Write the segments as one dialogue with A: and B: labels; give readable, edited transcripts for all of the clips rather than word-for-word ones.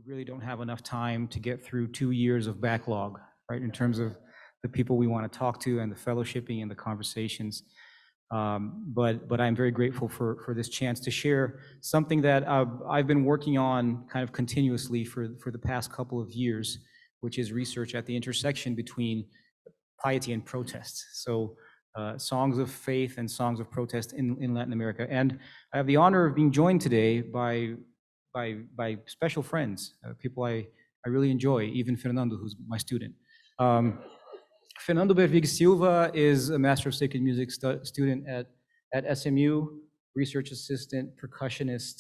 A: really don't have enough time to get through 2 years of backlog, right, in terms of the people we want to talk to and the fellowshipping and the conversations. But I'm very grateful for this chance to share something that I've been working on kind of continuously for the past couple of years, which is research at the intersection between piety and protest. So songs of faith and songs of protest in Latin America. And I have the honor of being joined today by special friends, people I really enjoy, even Fernando, who's my student. Fernando Bervig Silva is a Master of Sacred Music student at SMU, research assistant, percussionist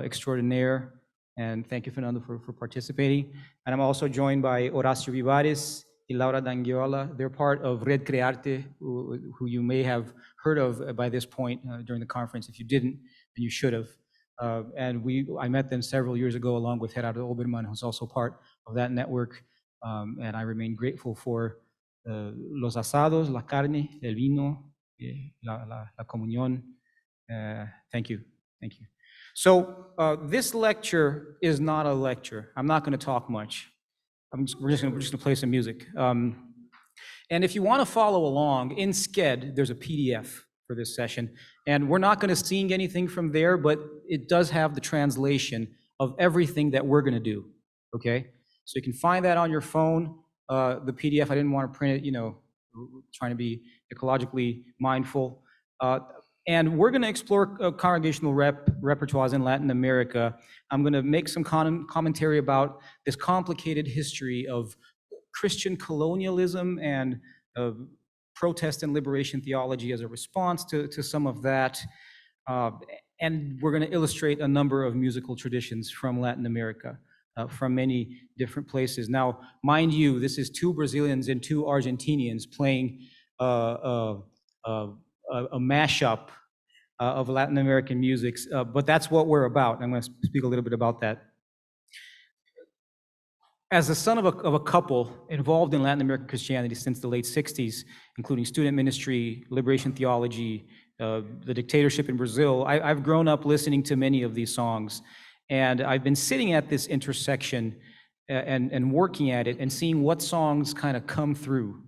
A: extraordinaire. And thank you, Fernando, for participating. And I'm also joined by Horacio Vivares and Laura D'Angiola. They're part of Red Crearte, who you may have heard of by this point during the conference. If you didn't, then you should have. And I met them several years ago along with Gerardo Oberman, who's also part of that network. And I remain grateful for los asados, la carne, el vino, la comunión. Thank you. Thank you. So this lecture is not a lecture. I'm not going to talk much. We're just going to play some music. And if you want to follow along, in Sked, there's a PDF for this session. And we're not going to sing anything from there, but it does have the translation of everything that we're going to do, okay? So you can find that on your phone. The PDF, I didn't want to print it, trying to be ecologically mindful. And we're going to explore congregational repertoires in Latin America. I'm going to make some commentary about this complicated history of Christian colonialism and protest and liberation theology as a response to some of that. And we're going to illustrate a number of musical traditions from Latin America, from many different places. Now, mind you, this is 2 Brazilians and 2 Argentinians playing a mashup of Latin American musics, but that's what we're about. I'm going to speak a little bit about that. As the son of a couple involved in Latin American Christianity since the late 60s, including student ministry, liberation theology, the dictatorship in Brazil, I've grown up listening to many of these songs. And I've been sitting at this intersection and working at it and seeing what songs kind of come through.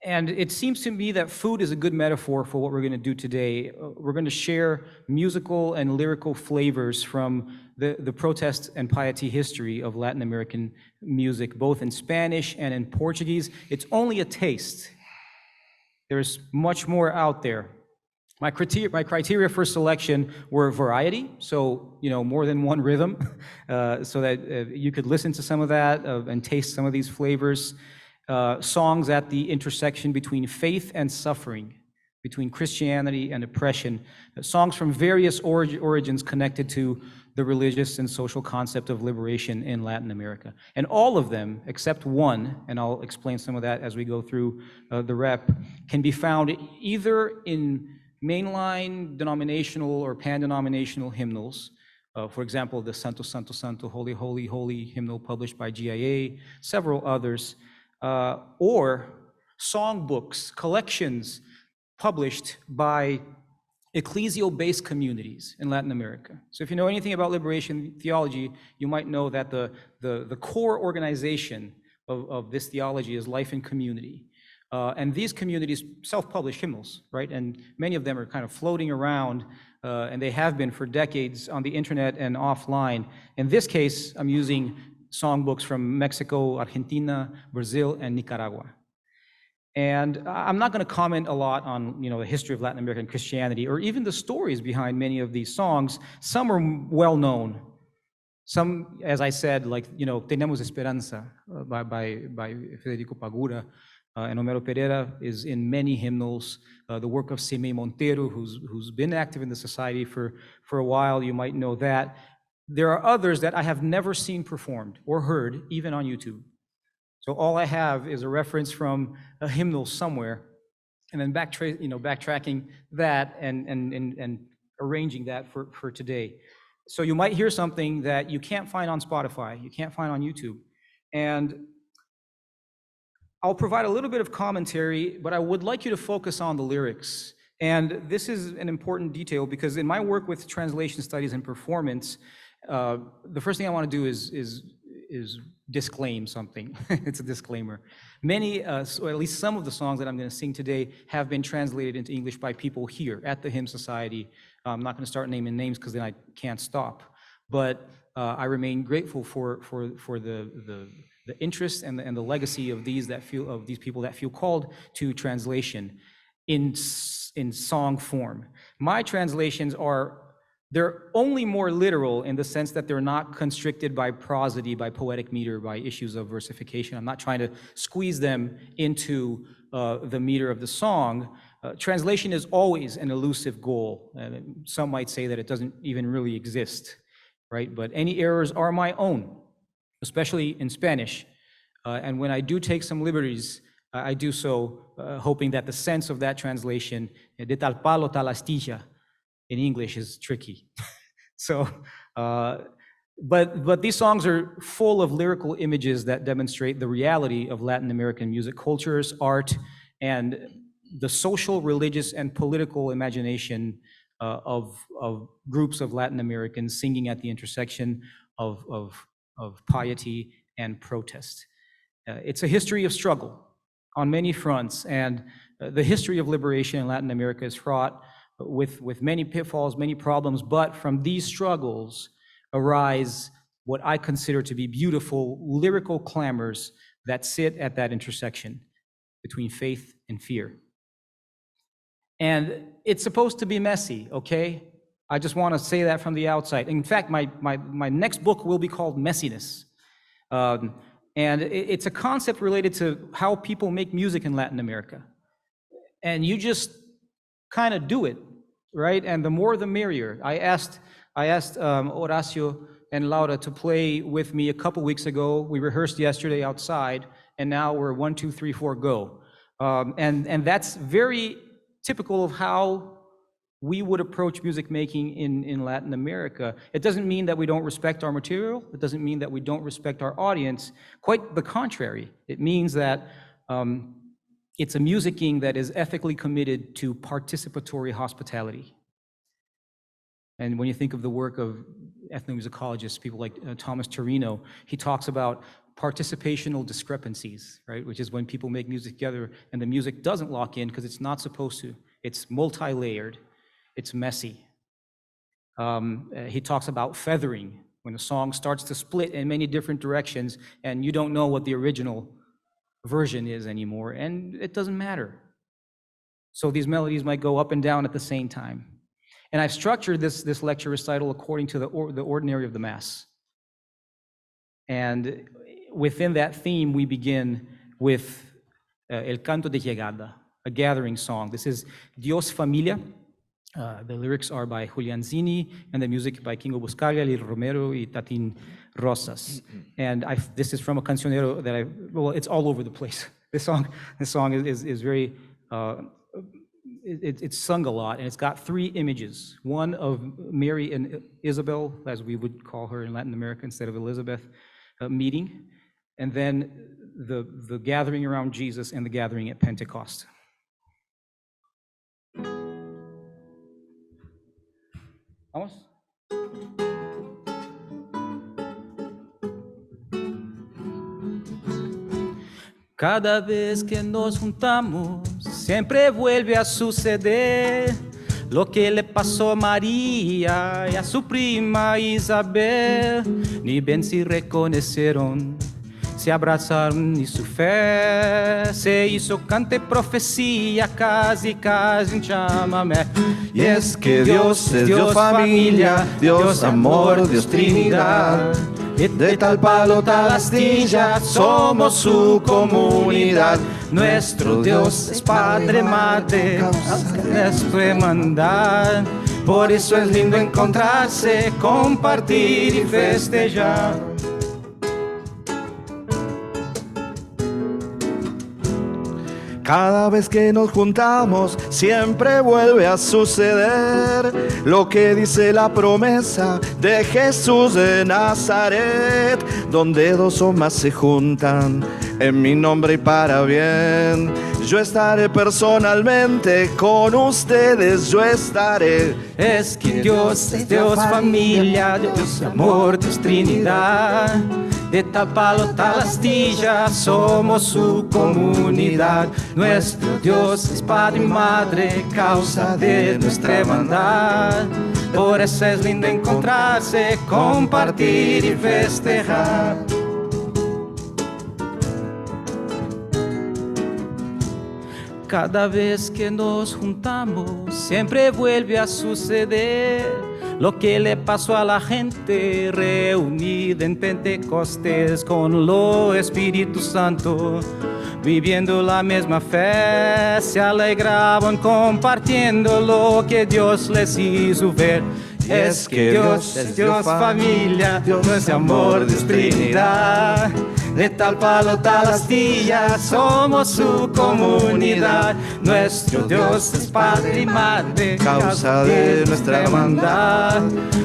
A: And it seems to me that food is a good metaphor for what we're going to do today. We're going to share musical and lyrical flavors from the protest and piety history of Latin American music, both in Spanish and in Portuguese. It's only a taste. There's much more out there. My criteria for selection were variety, so more than one rhythm, so that you could listen to some of that and taste some of these flavors. Songs at the intersection between faith and suffering, between Christianity and oppression. Songs from various origins connected to the religious and social concept of liberation in Latin America. And all of them, except one, and I'll explain some of that as we go through the rep, can be found either in mainline denominational or pan-denominational hymnals. For example, the Santo, Santo, Santo, Holy, Holy, Holy hymnal published by GIA, several others, or songbooks, collections published by ecclesial-based communities in Latin America. So if you know anything about liberation theology, you might know that the core organization of this theology is life in community. And these communities self-publish hymnals, right? And many of them are kind of floating around, and they have been for decades on the internet and offline. In this case, I'm using songbooks from Mexico, Argentina, Brazil, and Nicaragua. And I'm not going to comment a lot on the history of Latin American Christianity or even the stories behind many of these songs. Some are well known. Some, as I said, like Tenemos Esperanza by Federico Pagura. And Homero Pereira is in many hymnals. The work of Semei Monteiro, who's been active in the society for a while, you might know that. There are others that I have never seen performed or heard, even on YouTube. So all I have is a reference from a hymnal somewhere, and then backtracking that and arranging that for today. So you might hear something that you can't find on Spotify, you can't find on YouTube, and I'll provide a little bit of commentary, but I would like you to focus on the lyrics. And this is an important detail because in my work with translation studies and performance, The first thing I want to do is disclaim something. It's a disclaimer. Many, or at least some of the songs that I'm going to sing today have been translated into English by people here at the Hymn Society. I'm not going to start naming names because then I can't stop. But I remain grateful for the interest and the legacy of these people that feel called to translation in song form. My translations they're only more literal in the sense that they're not constricted by prosody, by poetic meter, by issues of versification. I'm not trying to squeeze them into the meter of the song. Translation is always an elusive goal. Some might say that it doesn't even really exist, right? But any errors are my own, especially in Spanish. And when I do take some liberties, I do so hoping that the sense of that translation, de tal palo tal astilla, in English is tricky. So, but these songs are full of lyrical images that demonstrate the reality of Latin American music cultures, art, and the social, religious, and political imagination of groups of Latin Americans singing at the intersection of piety and protest. It's a history of struggle on many fronts, and the history of liberation in Latin America is fraught with many pitfalls, many problems, but from these struggles arise what I consider to be beautiful lyrical clamors that sit at that intersection between faith and fear. And it's supposed to be messy, okay? I just want to say that from the outside. In fact, my next book will be called Messiness. And it's a concept related to how people make music in Latin America. And you just kind of do it, right? And the more the merrier. I asked Horacio and Laura to play with me a couple weeks ago. We rehearsed yesterday outside, and now we're 1, 2, 3, 4, go. And that's very typical of how we would approach music making in Latin America. It doesn't mean that we don't respect our material. It doesn't mean that we don't respect our audience. Quite the contrary. It means that it's a musicking that is ethically committed to participatory hospitality. And when you think of the work of ethnomusicologists, people like Thomas Torino, he talks about participational discrepancies, right? Which is when people make music together and the music doesn't lock in because it's not supposed to. It's multi-layered, it's messy. He talks about feathering, when a song starts to split in many different directions and you don't know what the original version is anymore, and it doesn't matter. So these melodies might go up and down at the same time. And I've structured this lecture recital according to the ordinary of the Mass. And within that theme, we begin with El Canto de Llegada, a gathering song. This is Dios Familia. The lyrics are by Julian Zini, and the music by Kingo Buscaglia, Lil Romero, y Tatin Rosas. And this is from a cancionero that well, it's all over the place. This song is very, it's sung a lot, and it's got 3 images. One of Mary and Isabel, as we would call her in Latin America instead of Elizabeth, meeting, and then the gathering around Jesus and the gathering at Pentecost. Vamos. Cada vez que nos juntamos, siempre vuelve a suceder lo que le pasó a María y a su prima Isabel. Ni bien se reconocieron, se abrazaron y su fe se hizo cante profecía, casi un chamamé.
B: Y es que Dios es Dios familia, Dios amor, Dios Trinidad. De tal palo, tal astilla, somos su comunidad.
A: Nuestro Dios es Padre, Madre, es tu hermandad. Por eso es lindo encontrarse, compartir y festejar.
B: Cada vez que nos juntamos, siempre vuelve a suceder lo que dice la promesa de Jesús de Nazaret, donde dos o más se juntan en mi nombre y para bien. Yo estaré personalmente con ustedes, yo estaré.
A: Es que Dios es Dios familia, Dios amor, Dios Trinidad. De tal palo, tal astilla, somos su comunidad. Nuestro Dios es Padre y Madre, causa de nuestra hermandad. Por eso es lindo encontrarse, compartir y festejar. Cada vez que nos juntamos, siempre vuelve a suceder lo que le pasó a la gente reunida en Pentecostés con lo Espíritu Santo, viviendo la misma fe, se alegraban compartiendo lo que Dios les hizo ver. Es que Dios es Dios familia, Dios es amor, Dios Trinidad. De tal palo, tal astilla, somos su comunidad. Nuestro Dios es Padre y Madre,
B: Causa de nuestra hermandad.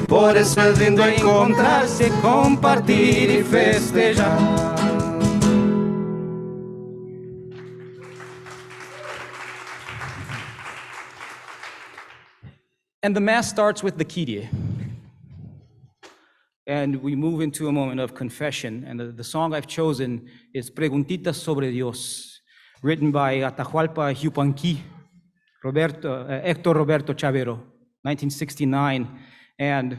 A: Por eso es lindo encontrarse, compartir y festejar. And the Mass starts with the Kyrie. And we move into a moment of confession. And the song I've chosen is Preguntitas sobre Dios, written by Atahualpa Yupanqui, Héctor Roberto Chavero, 1969. And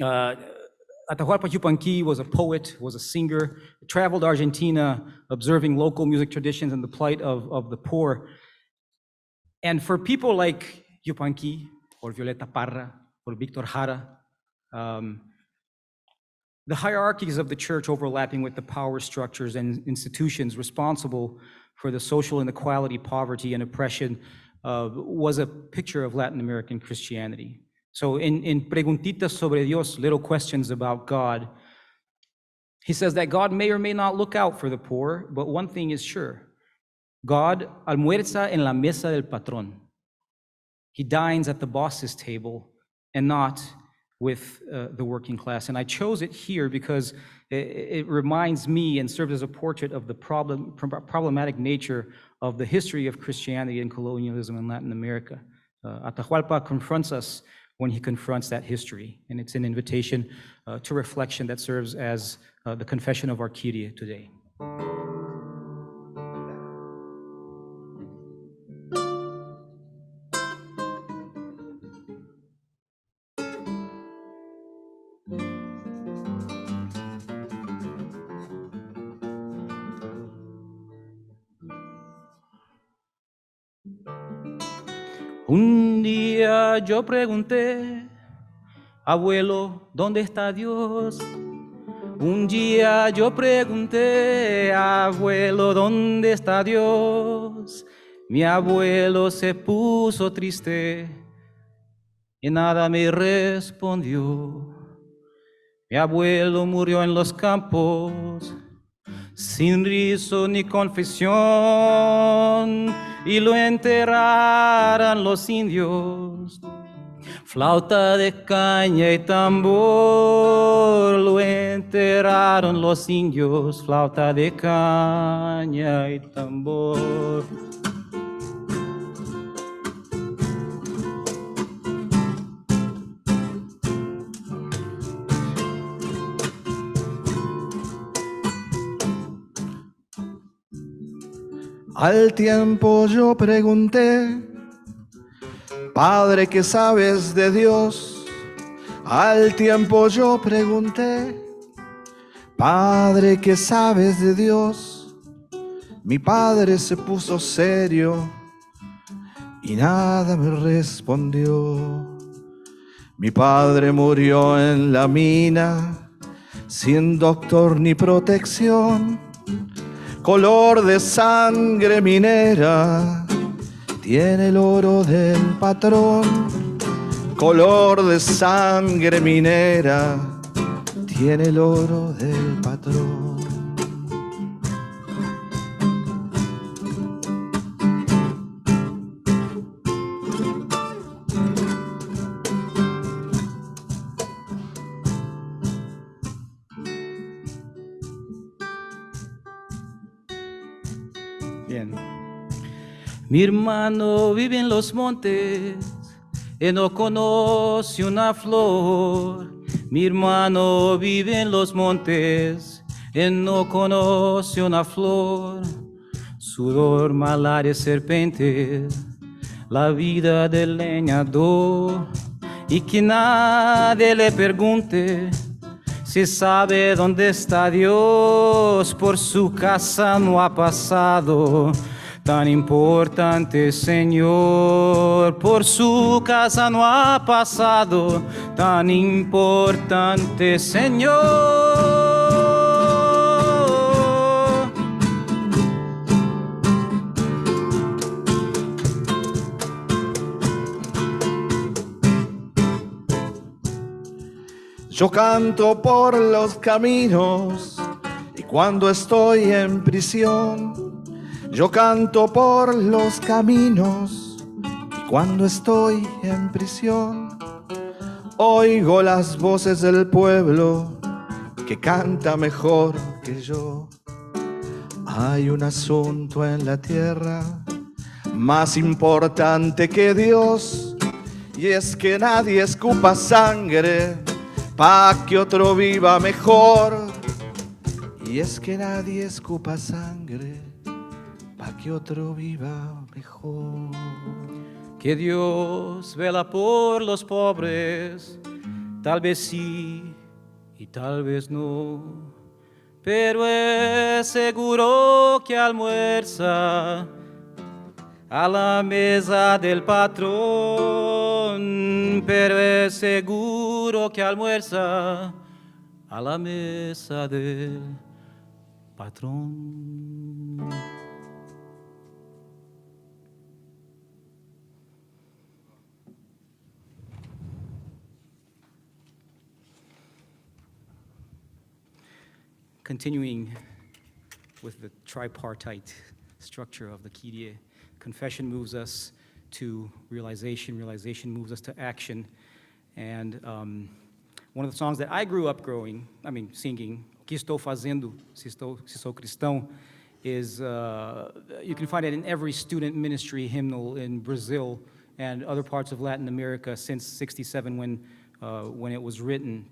A: Atahualpa Yupanqui was a poet, was a singer, traveled Argentina, observing local music traditions and the plight of the poor. And for people like Yupanqui, or Violeta Parra, or Victor Jara, the hierarchies of the church overlapping with the power structures and institutions responsible for the social inequality, poverty, and oppression was a picture of Latin American Christianity. So in Preguntitas sobre Dios, little questions about God, he says that God may or may not look out for the poor, but one thing is sure: God almuerza en la mesa del patrón. He dines at the boss's table and not with the working class. And I chose it here because it reminds me and serves as a portrait of the problematic nature of the history of Christianity and colonialism in Latin America. Atahualpa confronts us when he confronts that history, and it's an invitation to reflection that serves as the confession of our Kyrie today. Un día yo pregunté, abuelo, ¿dónde está Dios? Un día yo pregunté, abuelo, ¿dónde está Dios? Mi abuelo se puso triste y nada me respondió. Mi abuelo murió en los campos, sin rizo ni confesión, y lo enterraron los indios. Flauta de caña y tambor, lo enterraron los indios. Flauta de caña y tambor.
B: Al tiempo yo pregunté, Padre, ¿qué sabes de Dios? Al tiempo yo pregunté, Padre, ¿qué sabes de Dios? Mi padre se puso serio y nada me respondió. Mi padre murió en la mina, sin doctor ni protección. Color de sangre minera, tiene el oro del patrón. Color de sangre minera, tiene el oro del patrón.
A: Bien. Mi hermano vive en los montes, él no conoce una flor. Mi hermano vive en los montes, él no conoce una flor. Sudor, malaria, serpientes, la vida del leñador. Y que nadie le pregunte si sabe dónde está Dios. Por su casa no ha pasado tan importante Señor. Por su casa no ha pasado tan importante Señor.
B: Yo canto por los caminos y cuando estoy en prisión. Yo canto por los caminos y cuando estoy en prisión. Oigo las voces del pueblo que canta mejor que yo. Hay un asunto en la tierra más importante que Dios, y es que nadie escupa sangre pa' que otro viva mejor. Y es que nadie escupa sangre pa' que otro viva mejor.
A: Que Dios vela por los pobres, tal vez sí y tal vez no, pero es seguro que almuerza a la mesa del patrón, pero es seguro que almuerza a la mesa del patrón. Continuing with the tripartite structure of the Kyrie, confession moves us to realization, realization moves us to action. And one of the songs that I grew up singing, Que Estou Fazendo, Se Sou Cristão, is, you can find it in every student ministry hymnal in Brazil and other parts of Latin America since '67 when it was written.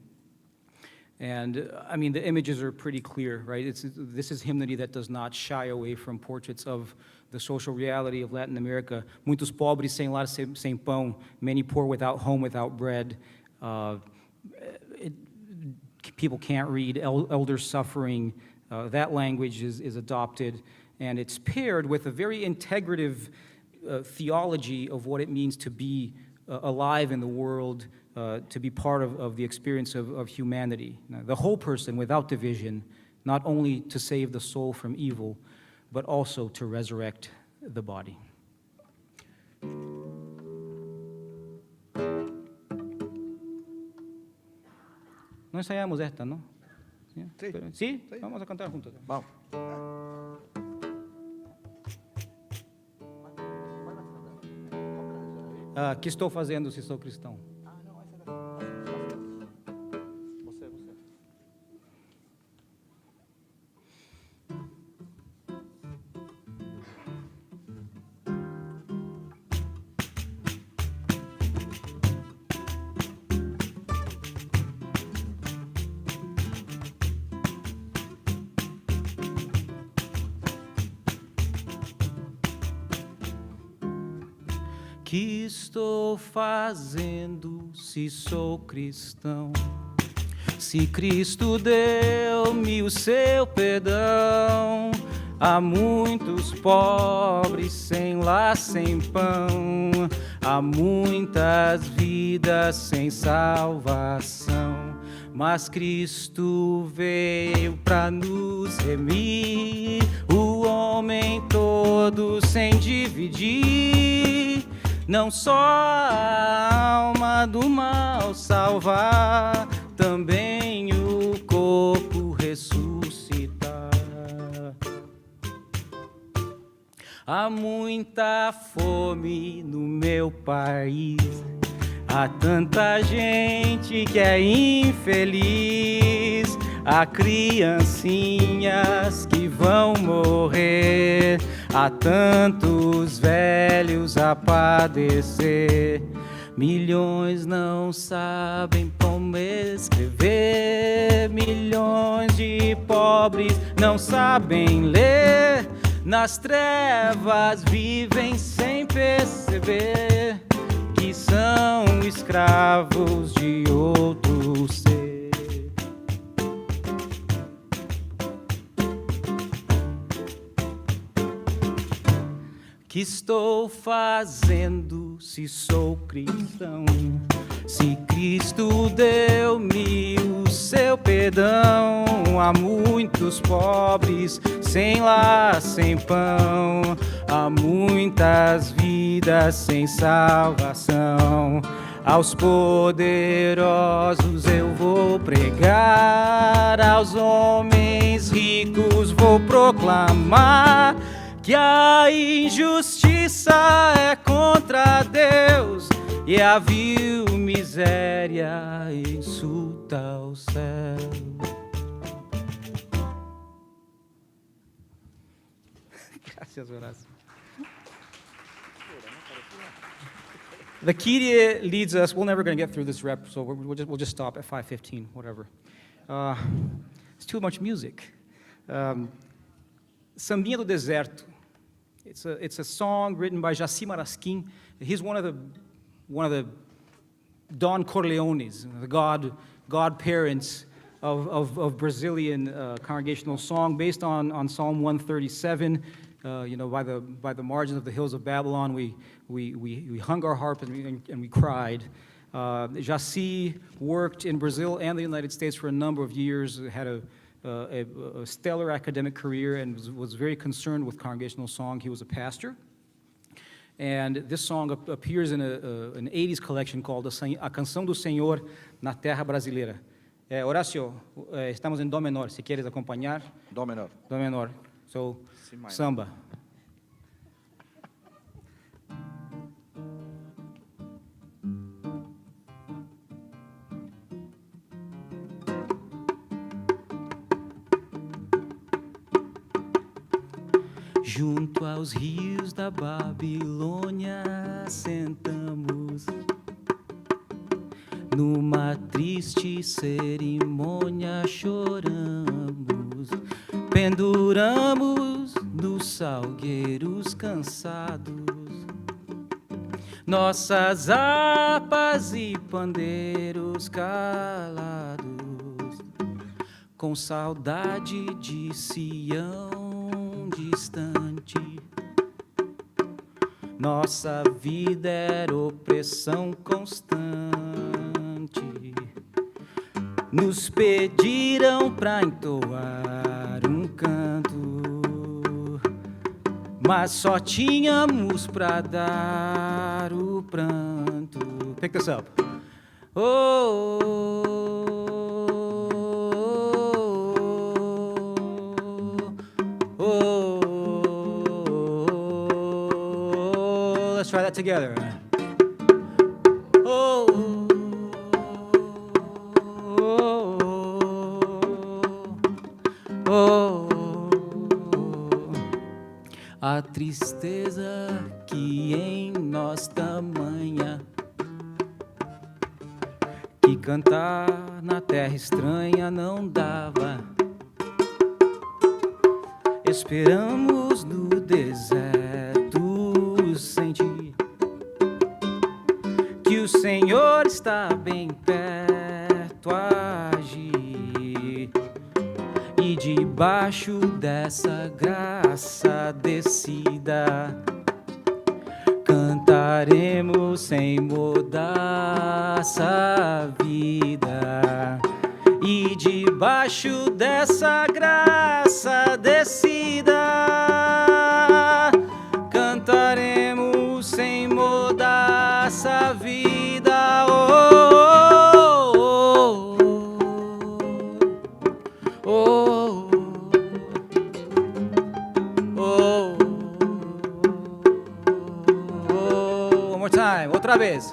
A: And the images are pretty clear, right? This is hymnody that does not shy away from portraits of the social reality of Latin America. Muitos pobres sem lar, sem pão, many poor without home, without bread. People can't read, elders suffering. That language is adopted, and it's paired with a very integrative theology of what it means to be alive in the world, to be part of the experience of humanity. Now, the whole person without division, not only to save the soul from evil, but also to resurrect the body. No ensayamos esta, ¿no?
B: Sí.
A: ¿Sí? Vamos a cantar juntos.
B: Vamos.
A: Que estou fazendo se sou cristão? Que estou fazendo se sou cristão? Se Cristo deu-me o seu perdão, há muitos pobres sem lar, sem pão, há muitas vidas sem salvação. Mas Cristo veio para nos remir, o homem todo sem dividir. Não só a alma do mal salvar, também o corpo ressuscitar. Há muita fome no meu país, há tanta gente que é infeliz, há criancinhas que vão morrer, há tantos velhos a padecer. Milhões não sabem como escrever, milhões de pobres não sabem ler, nas trevas vivem sem perceber que são escravos de outro ser. Que estou fazendo se sou cristão? Se Cristo deu-me o seu perdão, há muitos pobres sem lar, sem pão, há muitas vidas sem salvação. Aos poderosos eu vou pregar, aos homens ricos vou proclamar que a injustiça é contra Deus e a vil miséria insulta o céu. Graças, Horácio. The Kyrie leads us. We're never going to get through this rep, so we'll just stop at 5:15, whatever. It's too much music. Sambinha do Deserto. It's a song written by Jaci Marasquim. He's one of the Don Corleones, the godparents of Brazilian congregational song, based on Psalm 137. By the margins of the hills of Babylon, we hung our harp and we cried. Jaci worked in Brazil and the United States for a number of years. Had a stellar academic career and was very concerned with congregational song. He was a pastor. And this song appears in an 80s collection called A Canção do Senhor na Terra Brasileira. Horácio, estamos em Dó menor, se queres acompanhar.
B: Dó menor.
A: Dó menor. So, samba. Junto aos rios da Babilônia sentamos, numa triste cerimônia choramos, penduramos nos salgueiros cansados nossas harpas e pandeiros calados, com saudade de Sião distante. Nossa vida era opressão constante. Nos pediram pra entoar um canto, mas só tínhamos pra dar o pranto. Pick this up. Let's try that together. A tristeza que em nós tamanha, que cantar na terra estranha não dava. Esperamos no deserto sentir que o Senhor está bem perto a agir, e debaixo dessa graça descida cantaremos sem mudar essa vida. E debaixo dessa graça descida cantaremos sem mudar essa vida. One more time, outra vez.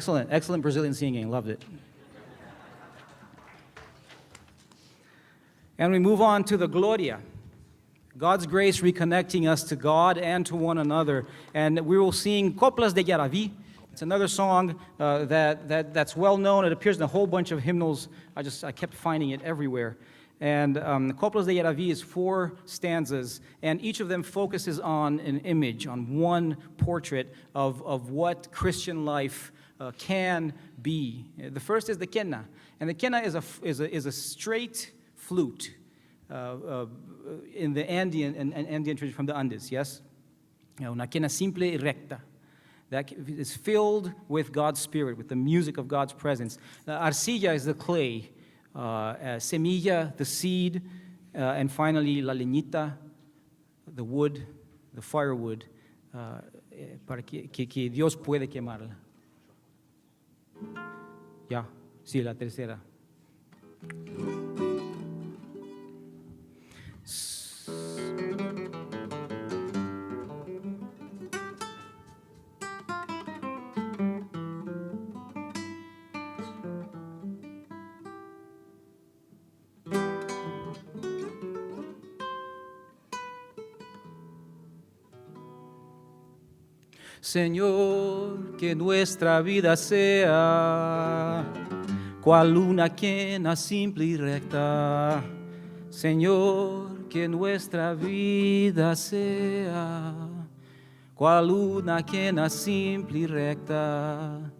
A: Excellent, excellent Brazilian singing, loved it. And we move on to the Gloria. God's grace reconnecting us to God and to one another. And we will sing Coplas de Yaraví. It's another song that's well known. It appears in a whole bunch of hymnals. I kept finding it everywhere. And Coplas de Yaraví is 4 stanzas, and each of them focuses on an image, on one portrait of what Christian life can be. The first is the quena, and the quena is a straight flute in the Andean tradition from the Andes, yes? Una quena simple y recta that is filled with God's Spirit, with the music of God's presence. Arcilla is the clay, semilla, the seed, and finally la leñita, the wood, the firewood, para que Dios puede quemarla. Ya, sí, la tercera. Señor, que nuestra vida sea cual una quena simple y recta. Señor, que nuestra vida sea cual una quena simple y recta,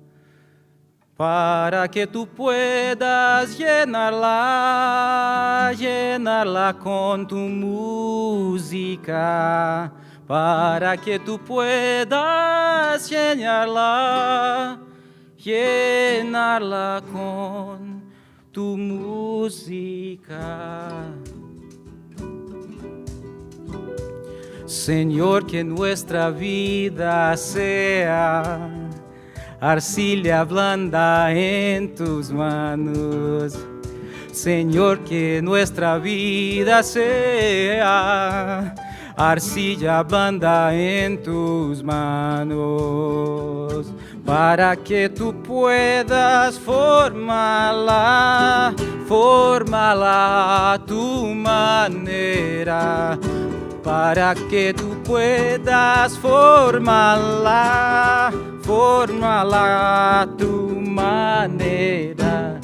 A: para que tú puedas llenarla con tu música, para que tú puedas llenarla con tu música. Señor, que nuestra vida sea arcilla blanda en tus manos. Señor, que nuestra vida sea arcilla blanda en tus manos, para que tú puedas formarla a tu manera, para que tú puedas formarla a tu manera.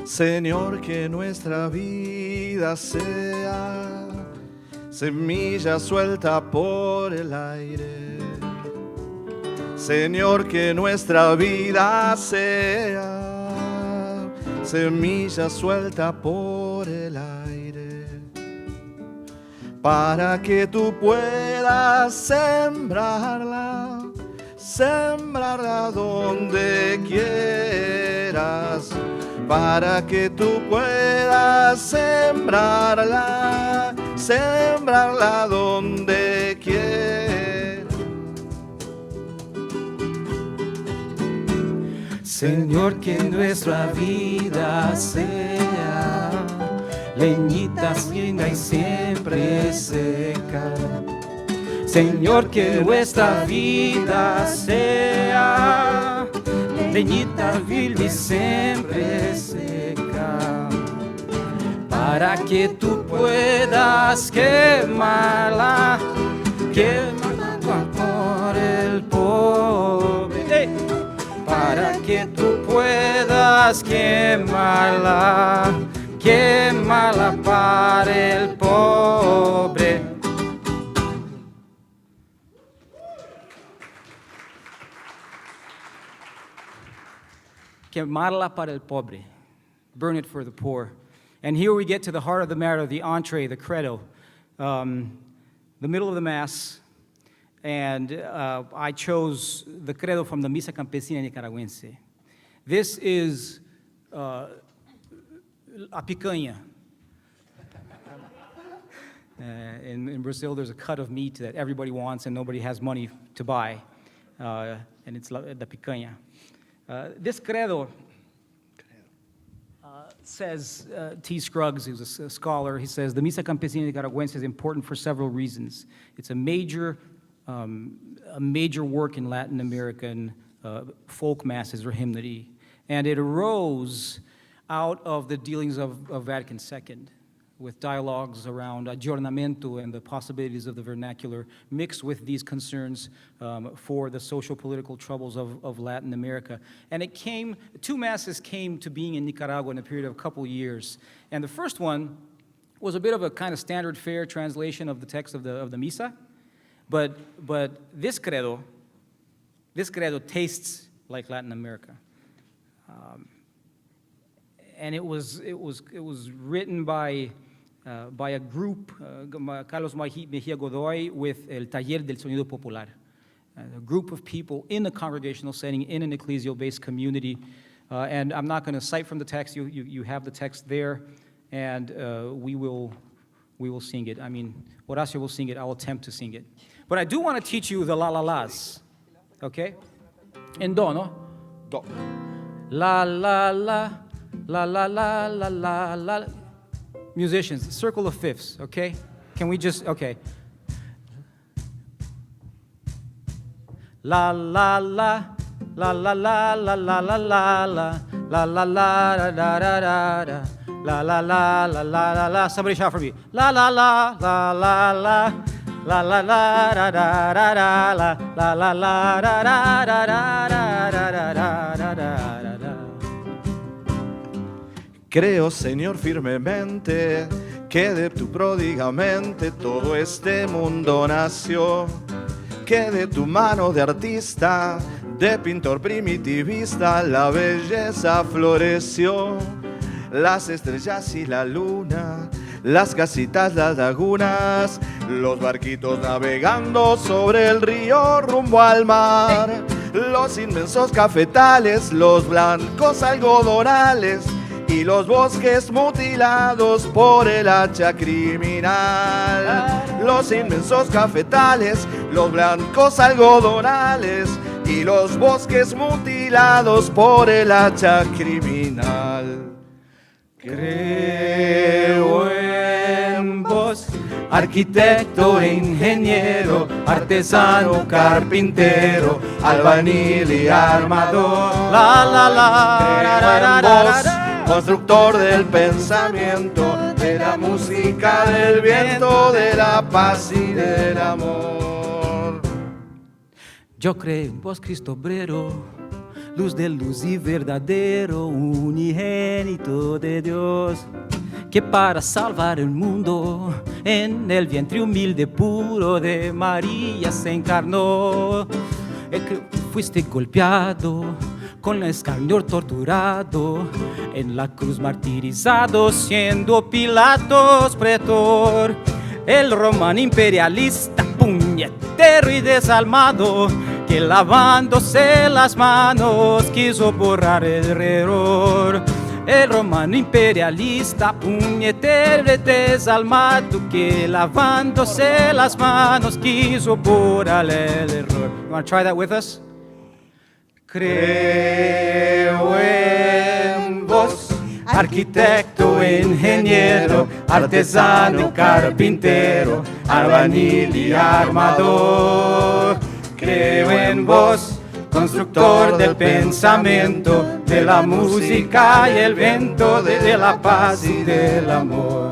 B: Señor, que nuestra vida sea semilla suelta por el aire. Señor, que nuestra vida sea semilla suelta por el aire, para que tú puedas sembrarla donde quieras, para que tú puedas sembrarla donde quieras.
A: Señor, que nuestra vida sea leñita linda y siempre seca. Señor, que nuestra vida sea leñita vil y siempre seca, para que tú puedas quemarla por el pobre, para que tú puedas quemarla para el pobre. Quemarla para el pobre, burn it for the poor. And here we get to the heart of the matter, the entree, the credo, the middle of the Mass, and I chose the credo from the Misa Campesina Nicaragüense. This is a picanha. In Brazil, there's a cut of meat that everybody wants and nobody has money to buy, and it's the picanha. This credo says, T. Scruggs, who's a scholar, he says, the Misa Campesina Nicaragüense is important for several reasons. It's a major a major work in Latin American folk masses or hymnody. And it arose out of the dealings of Vatican II, with dialogues around aggiornamento and the possibilities of the vernacular mixed with these concerns for the social political troubles of Latin America. And it came, 2 masses came to being in Nicaragua in a period of a couple years. And the first one was a bit of a kind of standard fare translation of the text of the Misa, but this credo tastes like Latin America. And it was written by a group, Carlos Mejía Godoy, with El Taller del Sonido Popular, a group of people in a congregational setting, in an ecclesial-based community. And I'm not going to cite from the text. You have the text there, and we will sing it. I mean, Horacio will sing it. I'll attempt to sing it. But I do want to teach you the la-la-las, okay? In do, no?
B: Do.
A: La-la-la, la-la-la, la-la-la. Musicians, circle of fifths, okay? Can we just, okay. La la la, la la la la la la la la, la la la da da da da, la la la la la la la. Somebody shout for me. La la la la la la, la la la da da da da, la la la da da da da da da da da da.
B: Creo, Señor, firmemente que de tu pródigamente todo este mundo nació, que de tu mano de artista, de pintor primitivista, la belleza floreció. Las estrellas y la luna, las casitas, las lagunas, los barquitos navegando sobre el río rumbo al mar, los inmensos cafetales, los blancos algodonales, y los bosques mutilados por el hacha criminal. Los inmensos cafetales, los blancos algodonales y los bosques mutilados por el hacha criminal.
A: Creo en vos, arquitecto, ingeniero, artesano, carpintero, albañil y armador. La la la,
B: creo en vos, constructor del pensamiento, de la música, del viento, de la paz y del amor.
A: Yo creo en vos, Cristo obrero, luz de luz y verdadero, unigénito de Dios, que para salvar el mundo en el vientre humilde puro de María se encarnó. Fuiste golpeado, con el escarnio torturado, en la cruz martirizado, siendo Pilatos pretor. El romano imperialista, puñetero y desalmado, que lavándose las manos quiso borrar el error. El romano imperialista, puñetero y desalmado, que lavándose las manos quiso borrar el error. You want to try that with us? Creo en vos, arquitecto, ingeniero, artesano, carpintero, albañil y armador. Creo en vos, constructor del pensamiento, de la música y el viento, de la paz y del amor.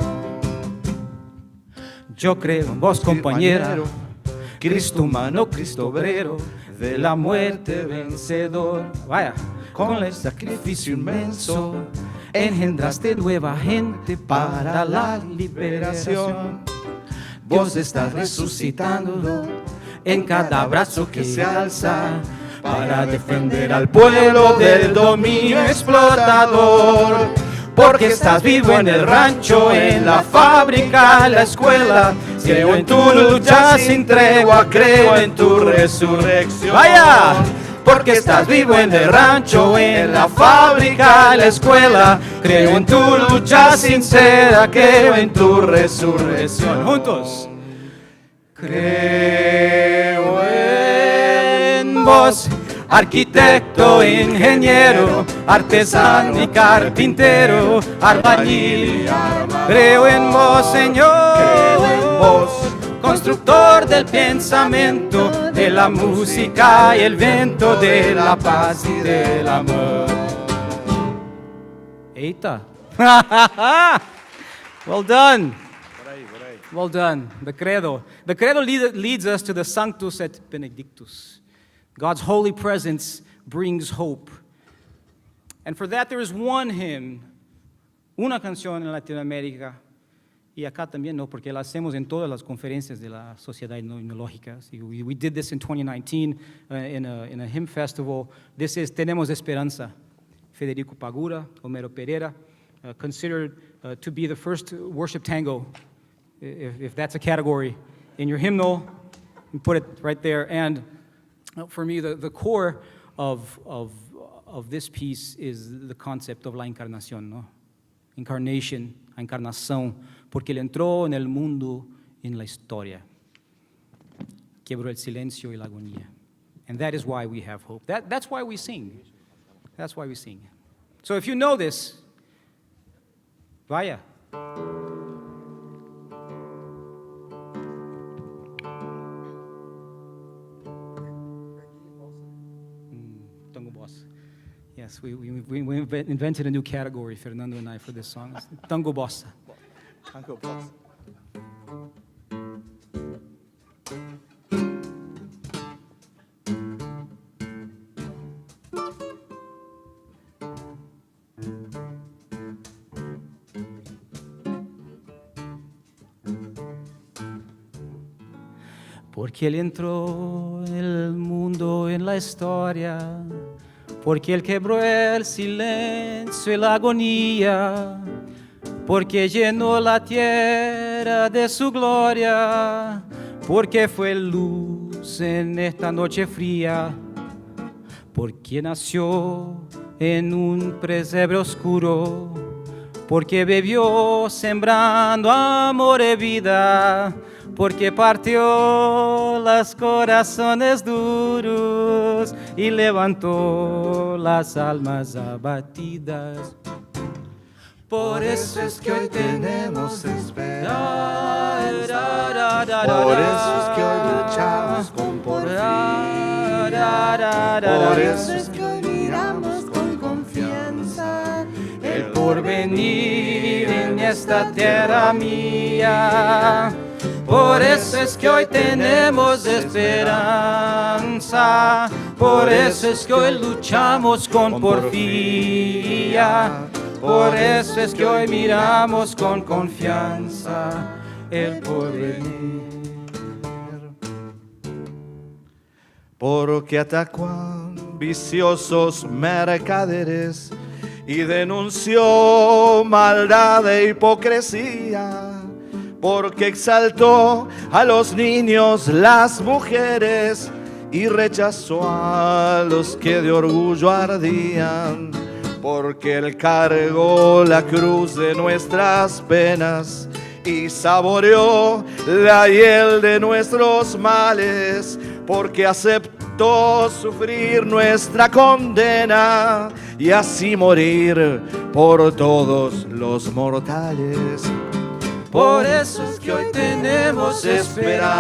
A: Yo creo en vos, compañera, Cristo humano, Cristo obrero, de la muerte vencedor. Vaya, con el sacrificio inmenso engendraste nueva gente para la liberación. Vos estás resucitando en cada brazo que se alza para defender al pueblo del dominio explotador. Porque estás vivo en el rancho, en la fábrica, en la escuela. Creo en tu lucha sin tregua, creo en tu resurrección. ¡Vaya! Porque estás vivo en el rancho, en la fábrica, en la escuela. Creo en tu lucha sincera, creo en tu resurrección. Juntos. Creo en vos, arquitecto, ingeniero, artesano y carpintero, albañil y armador. Creo en vos, Señor.
B: Creo en vos,
A: constructor del pensamiento, de la música y el viento, de la paz y del amor. Eita! Well done. Well done. The Credo. The Credo leads us to the Sanctus et Benedictus. God's holy presence brings hope. And for that there is one hymn, una canción en Latinoamérica, y acá también, ¿no? Porque la hacemos en todas las conferencias de la Sociedad Himnológica. We did this in 2019 in a hymn festival. This is Tenemos Esperanza. Federico Pagura, Homero Pereira, considered to be the first worship tango, if that's a category in your hymnal, you put it right there. And for me, the core of this piece is the concept of la encarnación, ¿no? Incarnation, encarnación, porque él entró en el mundo, en la historia. Quebró el silencio y la agonía. And that is why we have hope. That's why we sing. That's why we sing. So if you know this, vaya. Tango bossa. Yes, we invented a new category, Fernando and I, for this song. It's Tango bossa.
B: Tango bossa.
A: Porque Él entró en el mundo, en la historia, porque Él quebró el silencio y la agonía, porque llenó la tierra de su gloria, porque fue luz en esta noche fría, porque nació en un pesebre oscuro, porque bebió sembrando amor y vida, porque partió los corazones duros y levantó las almas abatidas. Por eso es que hoy tenemos esperanza.
B: Por eso es que hoy luchamos con porfía. Por eso es que hoy miramos con confianza
A: el porvenir en esta tierra mía. Por eso es que hoy tenemos esperanza, por eso es que hoy luchamos con porfía, por eso es que hoy miramos con confianza el porvenir.
B: Porque atacó a viciosos mercaderes y denunció maldad e hipocresía. Porque exaltó a los niños, las mujeres, y rechazó a los que de orgullo ardían. Porque Él cargó la cruz de nuestras penas y saboreó la hiel de nuestros males. Porque aceptó sufrir nuestra condena y así morir por todos los mortales. Por eso es que hoy tenemos esperanza,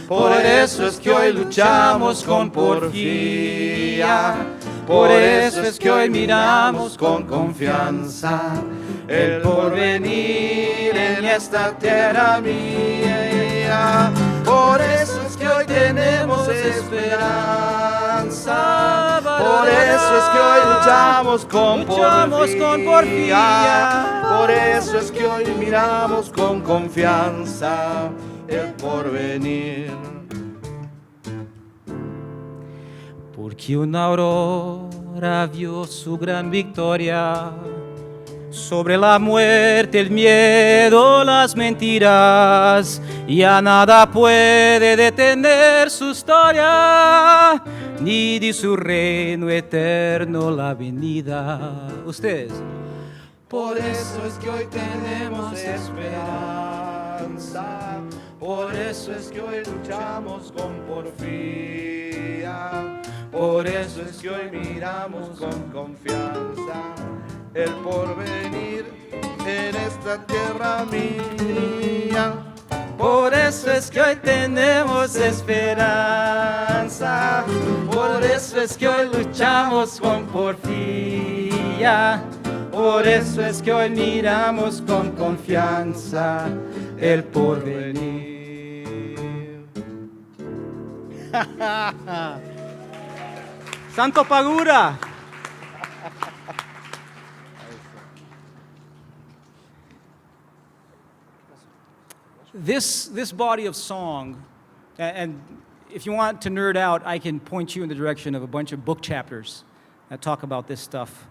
B: por eso es que hoy luchamos con porfía, por eso es que hoy miramos con confianza el porvenir en esta tierra mía. Por eso es que hoy tenemos esperanza, por eso es que hoy luchamos con porfía. Por eso es que hoy miramos con confianza el porvenir.
A: Porque una aurora vio su gran victoria sobre la muerte, el miedo, las mentiras. Ya nada puede detener su historia, ni de su reino eterno la venida. Ustedes.
B: Por eso es que hoy tenemos esperanza, por eso es que hoy luchamos con porfía, por eso es que hoy miramos con confianza el porvenir en esta tierra mía.
C: Por eso es que hoy tenemos esperanza, por eso es que hoy luchamos con porfía, por eso es que hoy miramos con confianza el porvenir. Santo Pagura.
A: This body of song, and if you want to nerd out, I can point you in the direction of a bunch of book chapters that talk about this stuff,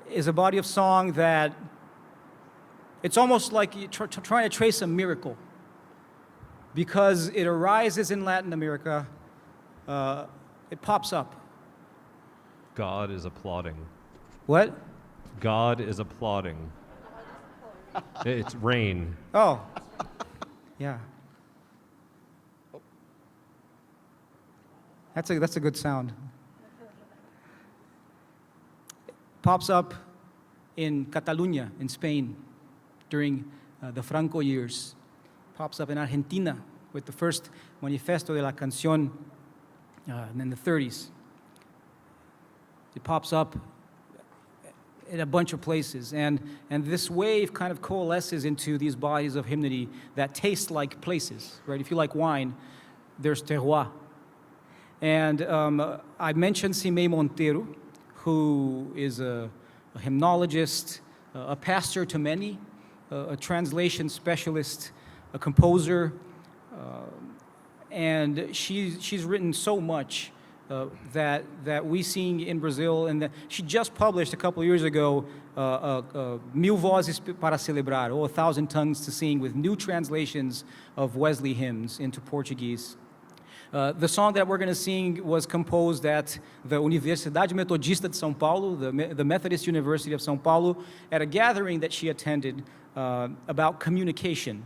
A: is a body of song that it's almost like you're trying to trace a miracle, because it arises in Latin America, it pops up.
D: God is applauding.
A: What?
D: God is applauding. It's rain.
A: Oh, yeah. That's a good sound. Pops up in Catalunya, in Spain, during the Franco years. Pops up in Argentina with the first Manifesto de la Canción in the 30s. It pops up in a bunch of places, and this wave kind of coalesces into these bodies of hymnody that taste like places, right? If you like wine, there's terroir. And I mentioned Cimei Monteiro, who is a hymnologist, a pastor to many, a translation specialist, a composer, and she's written so much that we sing in Brazil, and she just published a couple of years ago Mil Vozes para Celebrar, or 1,000 Tongues to Sing, with new translations of Wesley hymns into Portuguese. The song that we're going to sing was composed at the Universidade Metodista de São Paulo, the Methodist University of São Paulo, at a gathering that she attended about communication.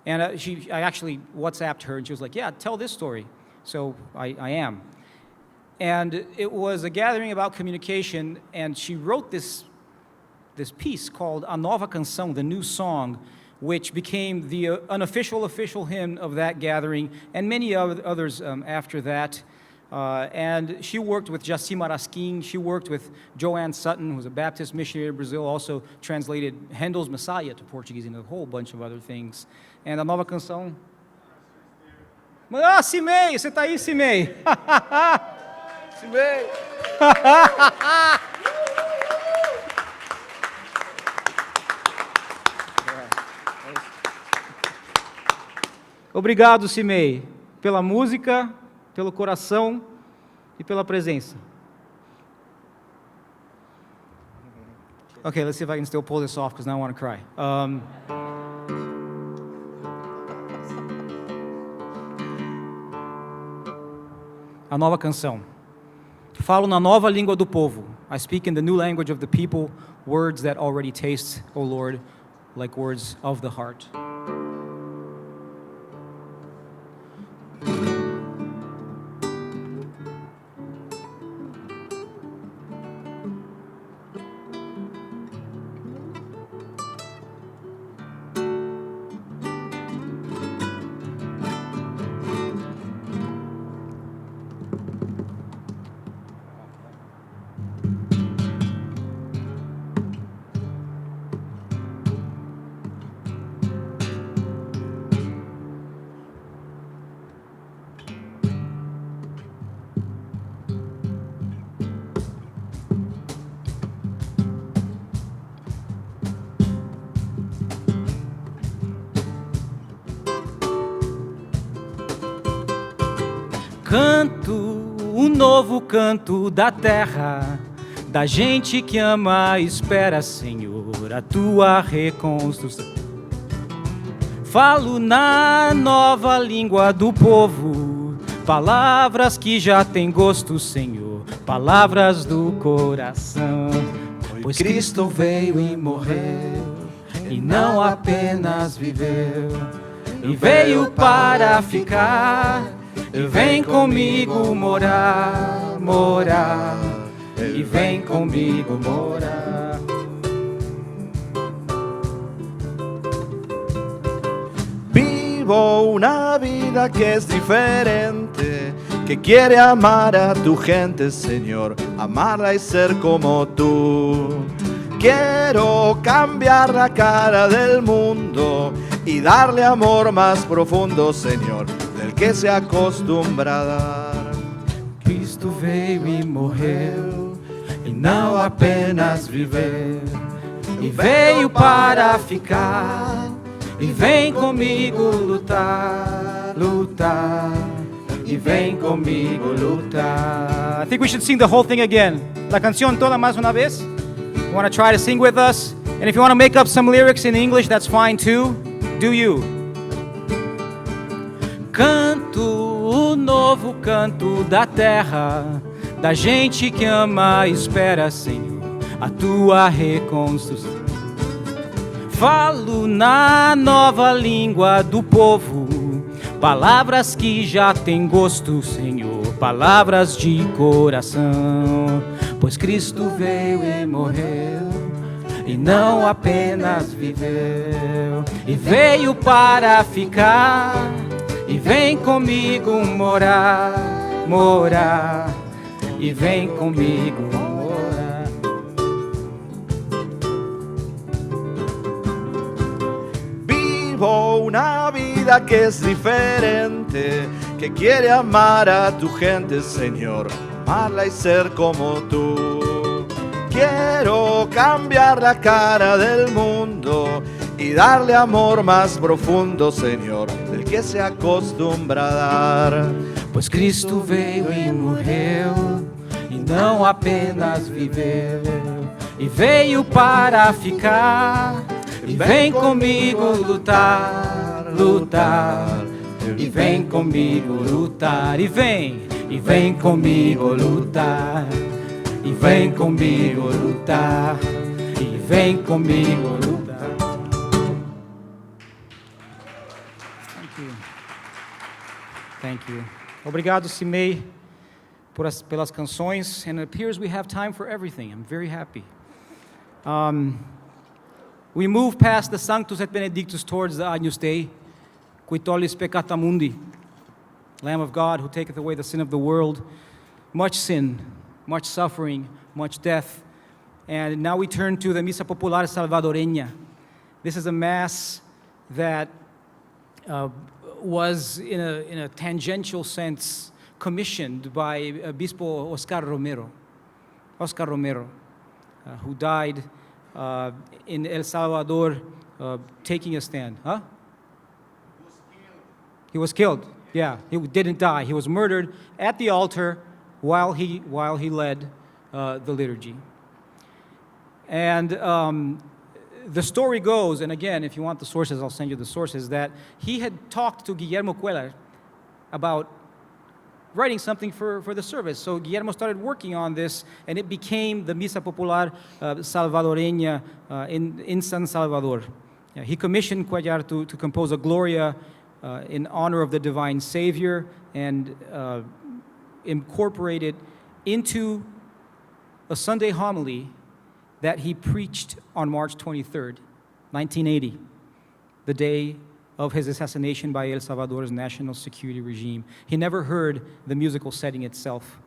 A: And I actually WhatsApped her, and she was like, yeah, tell this story. So I am. And it was a gathering about communication, and she wrote this piece called A Nova Canção, the new song, which became the unofficial official hymn of that gathering, and many others after that. And she worked with Jaci Marasquim, she worked with Joanne Sutton, who's a Baptist missionary in Brazil, also translated Handel's Messiah to Portuguese and a whole bunch of other things. And A Nova Canção... Ah, Cimei! Você tá aí, Cimei!
B: Cimei!
A: Obrigado, Cimei, pela música, pelo coração e pela presença. Okay, let's see if I can still pull this off, because now I want to cry. A Nova Canção. Falo na nova língua do povo. I speak in the new language of the people, words that already taste, O Lord, like words of the heart. Canto um novo canto da terra, da gente que ama e espera, Senhor, a tua reconstrução. Falo na nova língua do povo, palavras que já têm gosto, Senhor, palavras do coração. Pois Cristo veio e morreu, e não apenas viveu, e veio para ficar. E vem comigo morar, morar, e vem comigo morar.
B: Vivo una vida que es diferente, que quiere amar a tu gente, Señor, amarla y ser como tú. Quiero cambiar la cara del mundo y darle amor más profundo, Señor, del que se acostumbra a dar.
C: Cristo veio e morreu, e não apenas viveu, e veio para ficar, e vem comigo lutar, lutar, e vem comigo lutar.
A: I think we should sing the whole thing again. La canción toda más una vez. You want to try to sing with us? And if you want to make up some lyrics in English, that's fine too. Do you?
C: Canto o novo canto da terra, da gente que ama e espera, Senhor, a tua reconstrução. Falo na nova língua do povo, palavras que já têm gosto, Senhor, palavras de coração. Pois Cristo veio e morreu, e não apenas viveu, e veio para ficar, e vem comigo morar, morar, e vem comigo morar.
B: Vivo una vida que es diferente, que quiere amar a tu gente, Señor, amarla y ser como tú. Quiero cambiar la cara del mundo y darle amor más profundo, Señor, del que se acostumbra a dar.
C: Pois Cristo veio e morreu, e não apenas viveu, e veio para ficar, e vem comigo lutar, lutar, e vem comigo lutar, e vem comigo lutar, e vem comigo lutar, e vem comigo lutar.
A: Thank you. Obrigado, Simei, pelas canções. And it appears we have time for everything. I'm very happy. We move past the Sanctus et Benedictus towards the Agnus Dei, qui tollis peccata mundi, Lamb of God who taketh away the sin of the world. Much sin, much suffering, much death. And now we turn to the Misa Popular Salvadoreña. This is a Mass that was, in a tangential sense, commissioned by Obispo Oscar Romero, who died in El Salvador taking a stand. Huh? He was killed. Yeah, he didn't die. He was murdered at the altar while he led the liturgy. And the story goes, and again, if you want the sources, I'll send you the sources, that he had talked to Guillermo Cuellar about writing something for the service. So Guillermo started working on this, and it became the Misa Popular Salvadoreña in San Salvador. Yeah, he commissioned Cuellar to compose a Gloria in honor of the Divine Savior and incorporate it into a Sunday homily that he preached on March 23rd, 1980, the day of his assassination by El Salvador's national security regime. He never heard the musical setting itself.